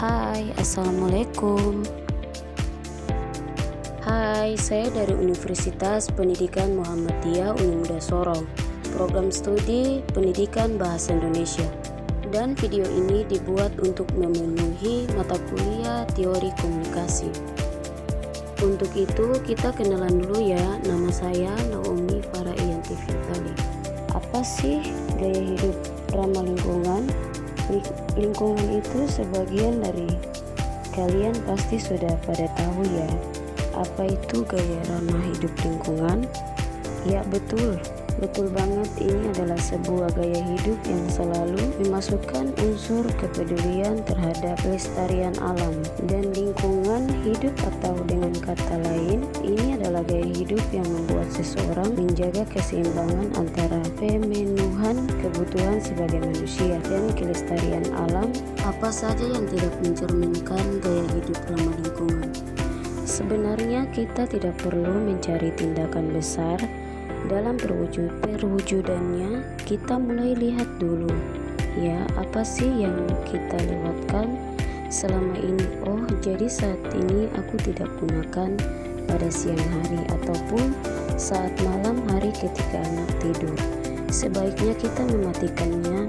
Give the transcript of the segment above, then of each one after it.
Hai, Assalamualaikum. Hai, saya dari Universitas Pendidikan Muhammadiyah Unumuda Sorong, program studi Pendidikan Bahasa Indonesia. Dan video ini dibuat untuk memenuhi mata kuliah teori komunikasi. Untuk itu kita kenalan dulu ya, nama saya Naomi Faraiyanti Firtali. Apa sih gaya hidup ramah lingkungan? Lingkungan itu sebagian dari kalian pasti sudah pada tahu ya. Apa itu gaya ramah hidup lingkungan? Ya betul banget, ini adalah sebuah gaya hidup yang selalu memasukkan unsur kepedulian terhadap pelestarian alam dan lingkungan hidup, atau dengan kata lain, ini adalah gaya hidup yang membuat seseorang menjaga keseimbangan antara pemenuhan kebutuhan sebagai manusia dan kelestarian alam. Apa saja yang tidak mencerminkan gaya hidup ramah lingkungan? Sebenarnya kita tidak perlu mencari tindakan besar dalam perwujudannya. Kita mulai lihat dulu ya, apa sih yang kita lewatkan selama ini. Oh, jadi saat ini aku tidak gunakan pada siang hari ataupun saat malam hari ketika anak tidur. Sebaiknya kita mematikannya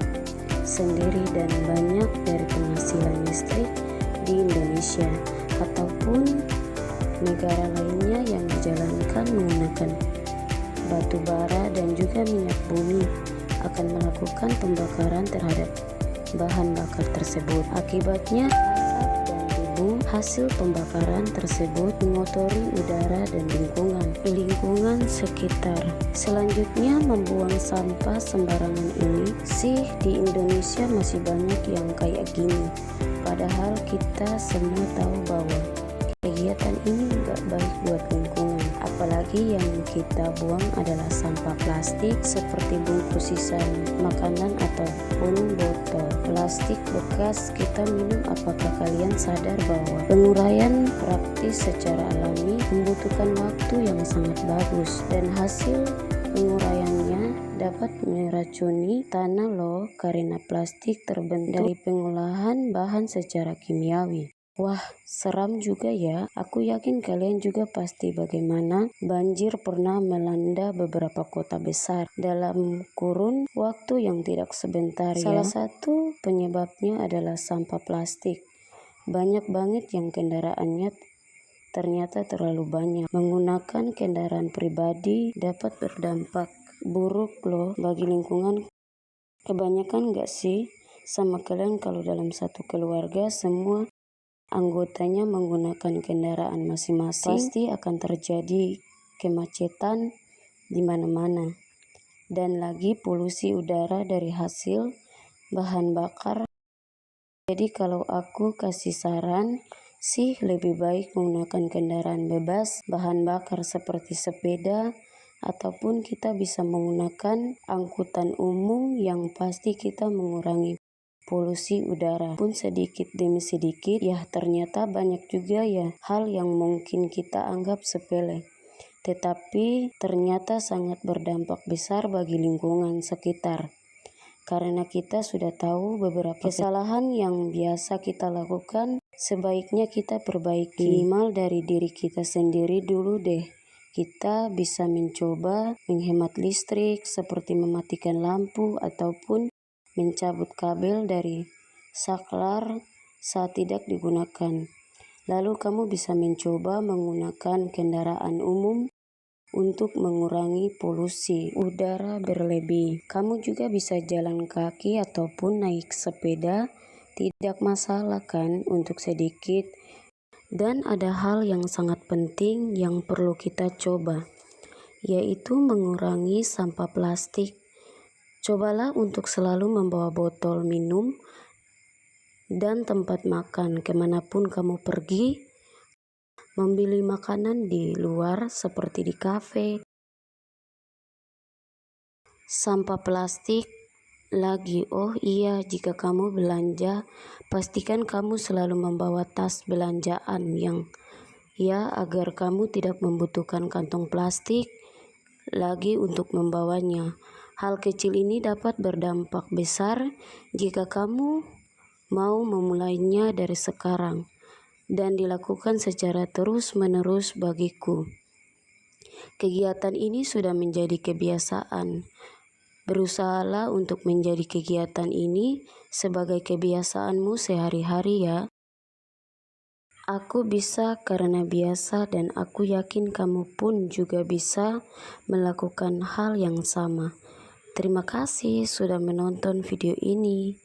sendiri, dan banyak dari penghasilan listrik di Indonesia ataupun negara lainnya yang dijalankan menggunakan batu bara dan juga minyak bumi akan melakukan pembakaran terhadap bahan bakar tersebut. Akibatnya asap dan debu hasil pembakaran tersebut mengotori udara dan lingkungan sekitar. Selanjutnya, membuang sampah sembarangan ini sih di Indonesia masih banyak yang kayak gini. Padahal kita semua tahu bahwa kegiatan ini gak baik buat lingkungan. Apalagi yang kita buang adalah sampah plastik seperti bungkus sisa makanan ataupun botol plastik bekas kita minum. Apakah kalian sadar bahwa penguraian praktis secara alami membutuhkan waktu yang sangat bagus, dan hasil penguraiannya dapat meracuni tanah loh, karena plastik terbentuk dari pengolahan bahan secara kimiawi. Wah, seram juga ya. Aku yakin kalian juga pasti bagaimana banjir pernah melanda beberapa kota besar dalam kurun waktu yang tidak sebentar ya. Salah satu penyebabnya adalah sampah plastik. Banyak banget yang kendaraannya ternyata terlalu banyak. Menggunakan kendaraan pribadi dapat berdampak buruk loh bagi lingkungan. Kebanyakan gak sih sama kalian kalau dalam satu keluarga semua anggotanya menggunakan kendaraan masing-masing, pasti akan terjadi kemacetan di mana-mana. Dan lagi polusi udara dari hasil bahan bakar. Jadi kalau aku kasih saran sih, lebih baik menggunakan kendaraan bebas bahan bakar seperti sepeda, ataupun kita bisa menggunakan angkutan umum yang pasti kita mengurangi polusi udara pun sedikit demi sedikit ya. Ternyata banyak juga ya hal yang mungkin kita anggap sepele, tetapi ternyata sangat berdampak besar bagi lingkungan sekitar. Karena kita sudah tahu beberapa kesalahan yang biasa kita lakukan, sebaiknya kita perbaiki minimal dari diri kita sendiri dulu deh. Kita bisa mencoba menghemat listrik seperti mematikan lampu ataupun mencabut kabel dari saklar saat tidak digunakan. Lalu kamu bisa mencoba menggunakan kendaraan umum untuk mengurangi polusi udara berlebih. Kamu juga bisa jalan kaki ataupun naik sepeda, tidak masalah kan untuk sedikit. Dan ada hal yang sangat penting yang perlu kita coba, yaitu mengurangi sampah plastik. Cobalah untuk selalu membawa botol minum dan tempat makan kemanapun kamu pergi. Membeli makanan di luar seperti di kafe. Sampah plastik lagi. Oh iya, jika kamu belanja, pastikan kamu selalu membawa tas belanjaan yang agar kamu tidak membutuhkan kantong plastik lagi untuk membawanya. Hal kecil ini dapat berdampak besar jika kamu mau memulainya dari sekarang dan dilakukan secara terus-menerus bagiku. Kegiatan ini sudah menjadi kebiasaan. Berusahalah untuk menjadi kegiatan ini sebagai kebiasaanmu sehari-hari ya. Aku bisa karena biasa dan aku yakin kamu pun juga bisa melakukan hal yang sama. Terima kasih sudah menonton video ini.